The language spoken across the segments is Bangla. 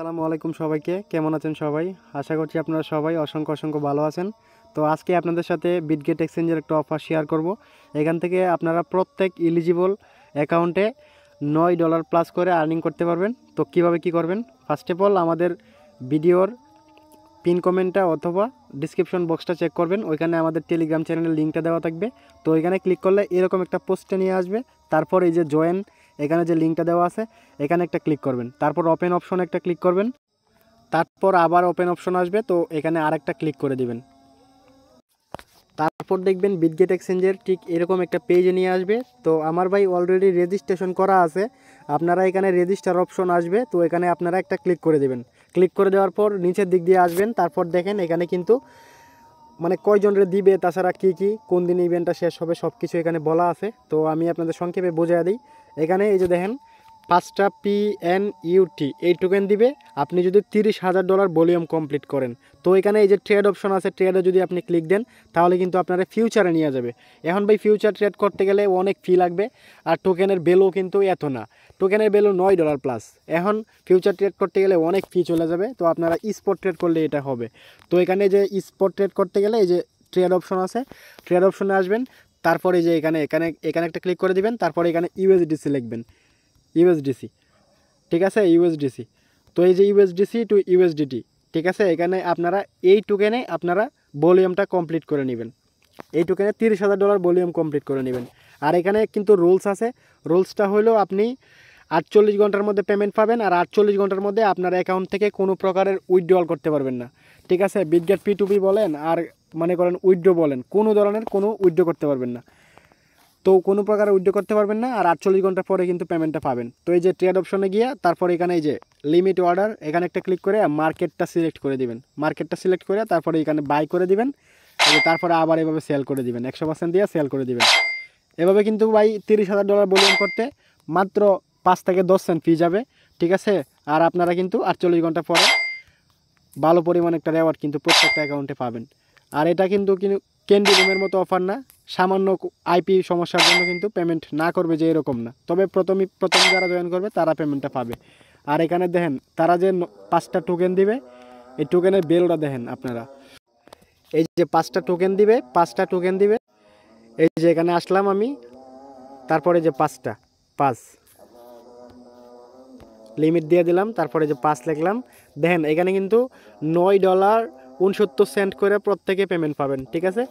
আসসালামু আলাইকুম সবাইকে, কেমন আছেন সবাই? আশা করছি আপনারা সবাই অসংখ্য ভালো আছেন। তো আজকে আপনাদের সাথে বিটগেট এক্সচেঞ্জের একটা অফার শেয়ার করব। এখান থেকে আপনারা প্রত্যেক এলিজিবল অ্যাকাউন্টে $9 প্লাস করে আর্নিং করতে পারবেন। তো কিভাবে কি করবেন? ফার্স্ট অফ অল আমাদের ভিডিওর পিন কমেন্টটা অথবা ডিসক্রিপশন বক্সটা চেক করবেন, ওইখানে আমাদের টেলিগ্রাম চ্যানেলের লিঙ্কটা দেওয়া থাকবে। তো ওইখানে ক্লিক করলে এরকম একটা পোস্টে নিয়ে আসবে। তারপর এই যে জয়েন, এখানে যে লিঙ্কটা দেওয়া আছে এখানে একটা ক্লিক করবেন, তারপর ওপেন অপশনে একটা ক্লিক করবেন, তারপর আবার ওপেন অপশন আসবে, তো এখানে আরেকটা ক্লিক করে দিবেন। তারপর দেখবেন বিটগেট এক্সচেঞ্জের ঠিক এরকম একটা পেজে নিয়ে আসবে। তো আমার ভাই অলরেডি রেজিস্ট্রেশন করা আছে, আপনারা এখানে রেজিস্টার অপশন আসবে, তো এখানে আপনারা একটা ক্লিক করে দেবেন। ক্লিক করে দেওয়ার পর নিচের দিক দিয়ে আসবেন, তারপর দেখেন এখানে কিন্তু মানে কয়জনরে দিবে, তাছাড়া কি কোন দিন ইভেন্টটা শেষ হবে সব কিছু এখানে বলা আছে। তো আমি আপনাদের সংক্ষেপে বোঝাই দিই। এখানে এই যে দেখেন 5টা PNUT এই টোকেন দিবে আপনি যদি $30,000 ভলিউম কমপ্লিট করেন। তো এখানে এই যে ট্রেড অপশন আছে, ট্রেডে যদি আপনি ক্লিক দেন তাহলে কিন্তু আপনারা ফিউচারে নিয়ে যাবে। এখন ভাই ফিউচার ট্রেড করতে গেলে অনেক ফি লাগবে, আর টোকেনের ভ্যালু কিন্তু এত না, টোকেনের ভ্যালু $9 প্লাস। এখন ফিউচার ট্রেড করতে গেলে অনেক ফি চলে যাবে, তো আপনারা স্পট ট্রেড করলে এটা হবে। তো এখানে যে স্পট ট্রেড করতে গেলে এই যে ট্রেড অপশন আছে, ট্রেড অপশনে আসবেন, তারপরে যে এখানে একটা ক্লিক করে দিবেন, তারপরে এখানে USDC লিখবেন, ইউএসডিসি, ঠিক আছে, ইউএসডিসি। তো এই যে ইউএসডিসি টু ইউএসডিটি, ঠিক আছে, এখানে আপনারা এই টোকেনে আপনারা ভলিউমটা কমপ্লিট করে নেবেন, এই টোকেনে $30,000 ভলিউম কমপ্লিট করে নেবেন। আর এখানে কিন্তু রুলস আছে, রুলসটা হলো আপনি 48 ঘন্টার মধ্যে পেমেন্ট পাবেন, আর 48 ঘন্টার মধ্যে আপনার অ্যাকাউন্ট থেকে কোনো প্রকারের উইথড্রল করতে পারবেন না, ঠিক আছে। বিটগেট P2P বলেন আর মনে করেন উইথড্র বলেন, কোনো ধরনের কোনো উইথড্র করতে পারবেন না, তো কোনো প্রকার উইথড্র করতে পারবেন না। আর 48 ঘন্টা পরে কিন্তু পেমেন্টটা পাবেন। তো এই যে ট্রেড অপশনে গিয়ে তারপর এখানে এই যে লিমিট অর্ডার, এখানে একটা ক্লিক করে মার্কেটটা সিলেক্ট করে দিবেন, মার্কেটটা সিলেক্ট করে তারপরে এখানে বাই করে দিবেন, তারপরে আবার এভাবে সেল করে দিবেন, 100% দিয়ে সেল করে দিবেন। এভাবে কিন্তু ভাই $30,000 ভলিউম করতে মাত্র 5 থেকে 10 সেন্ট ফি যাবে, ঠিক আছে। আর আপনারা কিন্তু 48 ঘন্টা পরে ভালো পরিমাণ একটা রেওয়ার্ড কিন্তু প্রত্যেকটা অ্যাকাউন্টে পাবেন। আর এটা কিন্তু ক্যান্ডি রুমের মতো অফার না, সামান্য আইপি সমস্যার জন্য কিন্তু পেমেন্ট না করবে যে এরকম না, তবে প্রথম যারা জয়েন করবে তারা পেমেন্টটা পাবে। আর এখানে দেখেন তারা যে 5টা টোকেন দিবে, এই টোকেনের বেলটা দেখেন আপনারা, এই যে 5টা টোকেন দিবে, 5টা টোকেন দিবে, এই যে এখানে আসলাম আমি, তারপরে যে 5 লিমিট দিয়ে দিলাম, তারপরে যে 5 লিখলাম, দেখেন এখানে কিন্তু $9.69 করে প্রত্যেকে পেমেন্ট পাবেন, ঠিক আছে।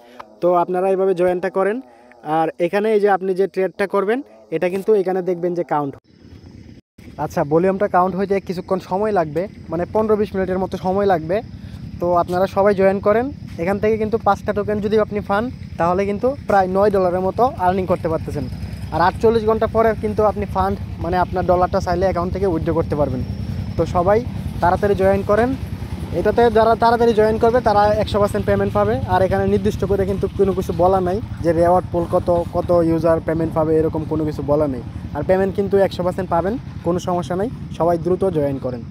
তো আপনারা এইভাবে জয়েনটা করেন। আর এখানে এই যে আপনি যে ট্রেডটা করবেন এটা কিন্তু এখানে দেখবেন যে কাউন্ট, আচ্ছা ভলিউমটা কাউন্ট হইতে কিছুক্ষণ সময় লাগবে, মানে 15-20 মিনিটের মতো সময় লাগবে। তো আপনারা সবাই জয়েন করেন। এখান থেকে কিন্তু 5টা টোকেন যদি আপনি পান তাহলে কিন্তু প্রায় $9 মতো আর্নিং করতে পারতেছেন। আর 48 ঘন্টা পরে কিন্তু আপনি ফান্ড মানে আপনার ডলারটা চাইলে অ্যাকাউন্ট থেকে উইথড্র করতে পারবেন। তো সবাই তাড়াতাড়ি জয়েন করেন। এটাতে যারা তাড়াতাড়ি জয়েন করবে তারা 100% পেমেন্ট পাবে। আর এখানে নির্দিষ্ট করে কিন্তু কোনো কিছু বলা নাই যে রেওয়ার্ড পুল কত ইউজার পেমেন্ট পাবে, এরকম কোনো কিছু বলা নেই। আর পেমেন্ট কিন্তু 100% পাবেন, কোনো সমস্যা নেই। সবাই দ্রুত জয়েন করেন।